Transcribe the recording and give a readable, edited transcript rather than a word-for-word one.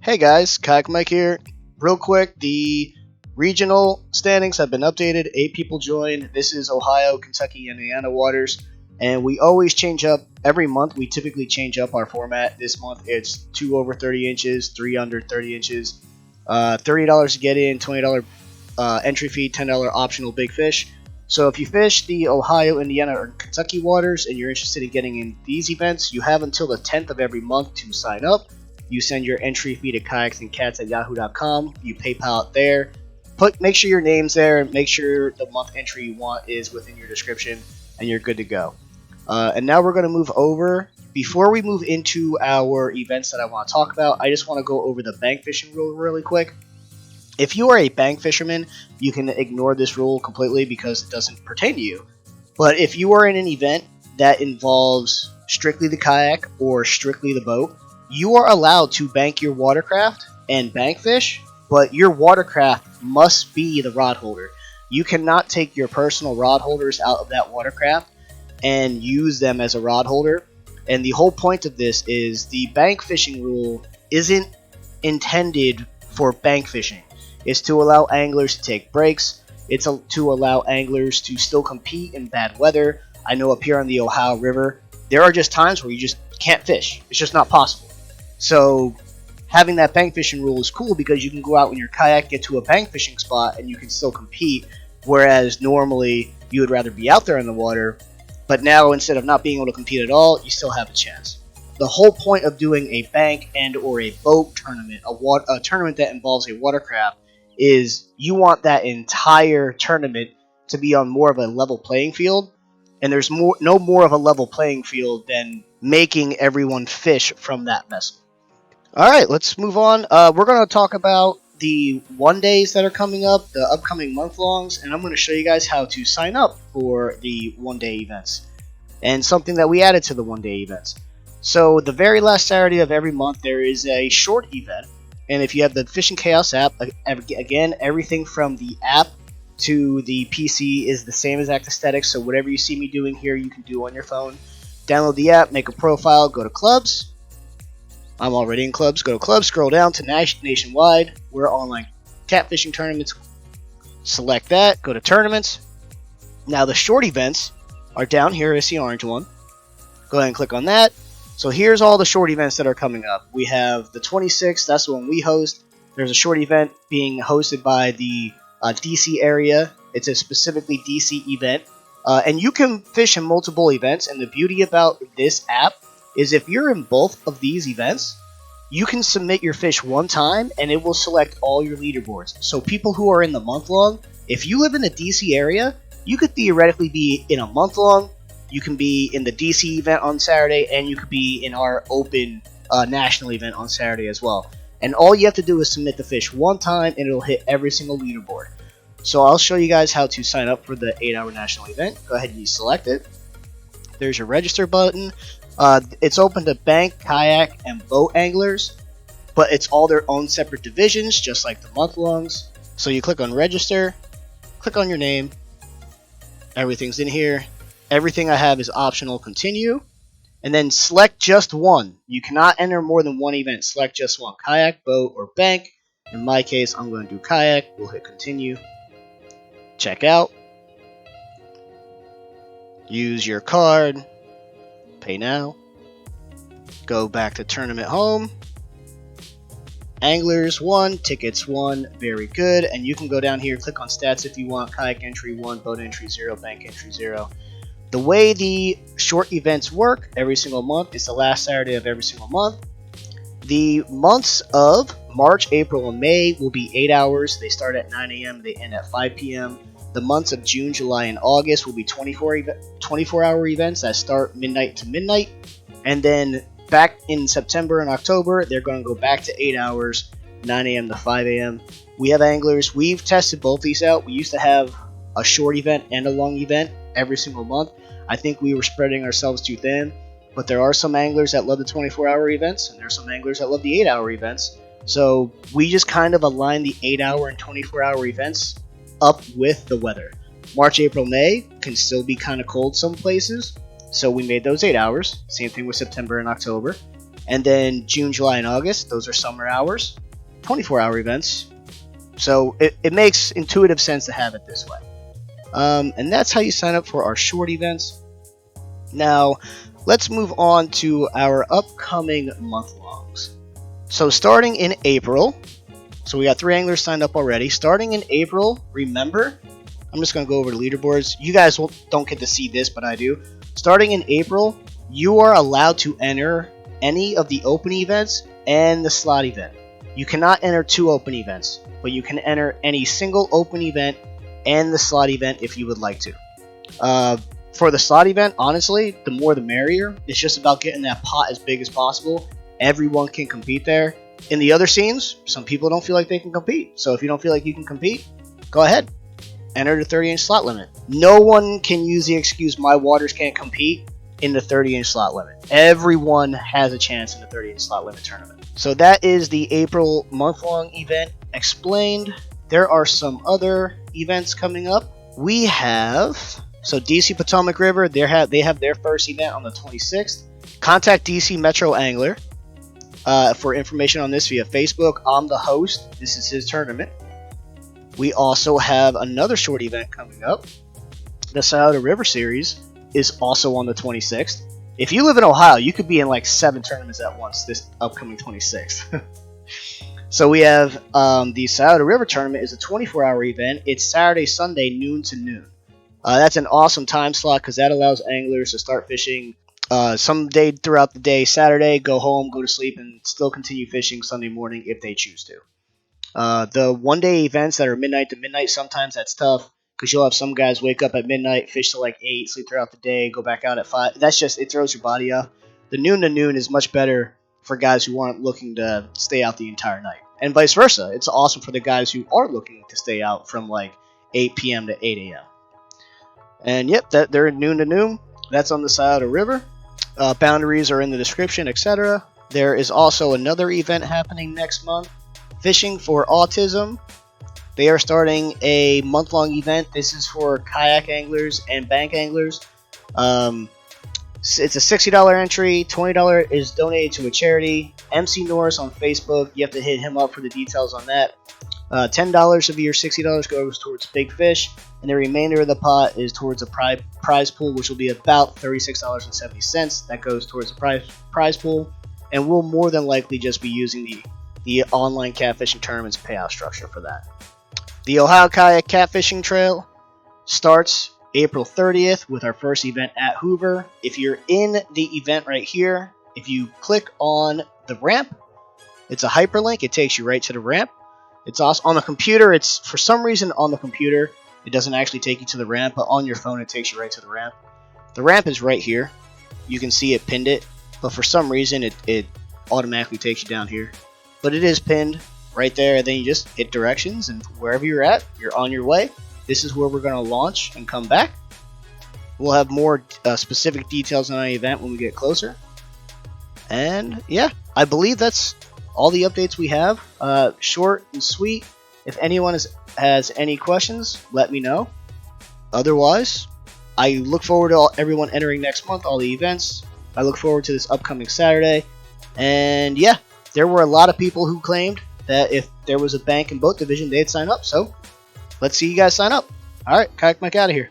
Hey guys, Kayak Mike here. Real quick, the regional standings have been updated. 8 people joined. This is Ohio, Kentucky, and Indiana waters. And we always change up every month. We typically change up our format. This month it's 2 over 30 inches, 3 under 30 inches, $30 to get in, $20 entry fee, $10 optional big fish. So if you fish the Ohio, Indiana, or Kentucky waters and you're interested in getting in these events, you have until the 10th of every month to sign up. You send your entry fee to kayaksandcats@yahoo.com. You PayPal it there. Make sure your name's there. Make sure the month entry you want is within your description, and you're good to go. And now we're going to move over. Before we move into our events that I want to talk about, I just want to go over the bank fishing rule really quick. If you are a bank fisherman, you can ignore this rule completely because it doesn't pertain to you. But if you are in an event that involves strictly the kayak or strictly the boat, you are allowed to bank your watercraft and bank fish, but your watercraft must be the rod holder. You cannot take your personal rod holders out of that watercraft and use them as a rod holder. And the whole point of this is the bank fishing rule isn't intended for bank fishing. It's to allow anglers to take breaks. It's to allow anglers to still compete in bad weather. I know up here on the Ohio River, there are just times where you just can't fish. It's just not possible. So having that bank fishing rule is cool because you can go out in your kayak, get to a bank fishing spot, and you can still compete. Whereas normally you would rather be out there in the water, but now instead of not being able to compete at all, you still have a chance. The whole point of doing a bank and or a boat tournament, a tournament that involves a watercraft, is you want that entire tournament to be on more of a level playing field, and there's no more of a level playing field than making everyone fish from that vessel. Alright, let's move on. We're going to talk about the one days that are coming up, the upcoming month longs, and I'm going to show you guys how to sign up for the one day events, and something that we added to the one day events. So the very last Saturday of every month there is a short event. And if you have the Fishing Chaos app, again, everything from the app to the PC is the same exact aesthetics. So whatever you see me doing here, you can do on your phone. Download the app, make a profile, go to clubs. I'm already in clubs. Go to clubs, scroll down to nationwide. We're online catfishing tournaments. Select that, go to tournaments. Now the short events are down here. It's the orange one. Go ahead and click on that. So here's all the short events that are coming up. We have the 26th, that's the one we host. There's a short event being hosted by the DC area. It's a specifically DC event. And you can fish in multiple events, and the beauty about this app is if you're in both of these events, you can submit your fish one time, and it will select all your leaderboards. So people who are in the month-long, if you live in the DC area, you could theoretically be in a month-long. You can be in the DC event on Saturday, and you could be in our open national event on Saturday as well. And all you have to do is submit the fish one time, and it'll hit every single leaderboard. So I'll show you guys how to sign up for the 8-hour national event. Go ahead and you select it. There's your register button. It's open to bank, kayak, and boat anglers, but it's all their own separate divisions, just like the month-longs. So you click on register, click on your name. Everything's in here. Everything I have is optional, continue, and then select just one. You cannot enter more than one event. Select just one, kayak, boat, or bank. In my case, I'm going to do kayak. We'll hit continue. Check out. Use your card. Pay now. Go back to tournament home. Anglers 1, tickets 1, very good. And you can go down here, click on stats if you want. Kayak entry 1, boat entry 0, bank entry 0. The way the short events work every single month is the last Saturday of every single month. The months of March, April, and May will be 8 hours. They start at 9 a.m. They end at 5 p.m. The months of June, July, and August will be 24-hour events that start midnight to midnight. And then back in September and October, they're going to go back to 8 hours, 9 a.m. to 5 a.m. We have anglers. We've tested both these out. We used to have a short event and a long event every single month. I think we were spreading ourselves too thin, but there are some anglers that love the 24-hour events, and there are some anglers that love the 8-hour events. So we just kind of align the 8-hour and 24-hour events up with the weather. March, April, May can still be kind of cold some places, so we made those 8 hours. Same thing with September and October. And then June, July, and August, those are summer hours, 24-hour events. So it makes intuitive sense to have it this way. And that's how you sign up for our short events. Now, let's move on to our upcoming month-longs. So starting in April, so we got 3 anglers signed up already. Starting in April, remember, I'm just going to go over the leaderboards. You guys don't get to see this, but I do. Starting in April, you are allowed to enter any of the open events and the slot event. You cannot enter 2 open events, but you can enter any single open event and the slot event if you would like to. For the slot event, honestly, the more the merrier. It's just about getting that pot as big as possible. Everyone can compete there. In the other scenes, some people don't feel like they can compete. So if you don't feel like you can compete, go ahead. Enter the 30-inch slot limit. No one can use the excuse, my waters can't compete, in the 30-inch slot limit. Everyone has a chance in the 30-inch slot limit tournament. So that is the April month-long event explained. There are some other events coming up. We have, so DC Potomac River, they have their first event on the 26th. Contact DC Metro Angler for information on this via Facebook. I'm the host. This is his tournament. We also have another short event coming up. The Scioto River Series is also on the 26th. If you live in Ohio, you could be in like 7 tournaments at once this upcoming 26th. So we have the Scioto River Tournament is a 24-hour event. It's Saturday, Sunday, noon to noon. That's an awesome time slot because that allows anglers to start fishing some day throughout the day. Saturday, go home, go to sleep, and still continue fishing Sunday morning if they choose to. The one-day events that are midnight to midnight, sometimes that's tough because you'll have some guys wake up at midnight, fish till like 8, sleep throughout the day, go back out at 5. That's just, it throws your body off. The noon to noon is much better for guys who aren't looking to stay out the entire night. And vice versa. It's awesome for the guys who are looking to stay out from like 8 p.m. to 8 a.m. And yep, they're noon to noon. That's on the Scioto River. Boundaries are in the description, etc. There is also another event happening next month. Fishing for Autism. They are starting a month-long event. This is for kayak anglers and bank anglers. It's a $60 entry. $20 is donated to a charity. MC Norris on Facebook. You have to hit him up for the details on that. $10 of your $60 goes towards Big Fish, and the remainder of the pot is towards a prize pool, which will be about $36.70. That goes towards the prize pool, and we'll more than likely just be using the online catfishing tournament's payout structure for that. The Ohio Kayak Catfishing Trail starts April 30th with our first event at Hoover. If you're in the event right here, if you click on the ramp, it's a hyperlink. It takes you right to the ramp. It's also on the computer. It's for some reason on the computer it doesn't actually take you to the ramp, but on your phone it takes you right to the ramp. The ramp is right here. You can see it pinned it, but for some reason it automatically takes you down here. But it is pinned right there, and then you just hit directions, and wherever you're at, you're on your way. This is where we're going to launch and come back. We'll have more specific details on our event when we get closer. And yeah, I believe that's all the updates we have. Short and sweet. If anyone has any questions, let me know. Otherwise, I look forward to everyone entering next month, all the events. I look forward to this upcoming Saturday. And yeah, there were a lot of people who claimed that if there was a bank and boat division, they'd sign up. So let's see you guys sign up. All right, Kayak Mike out of here.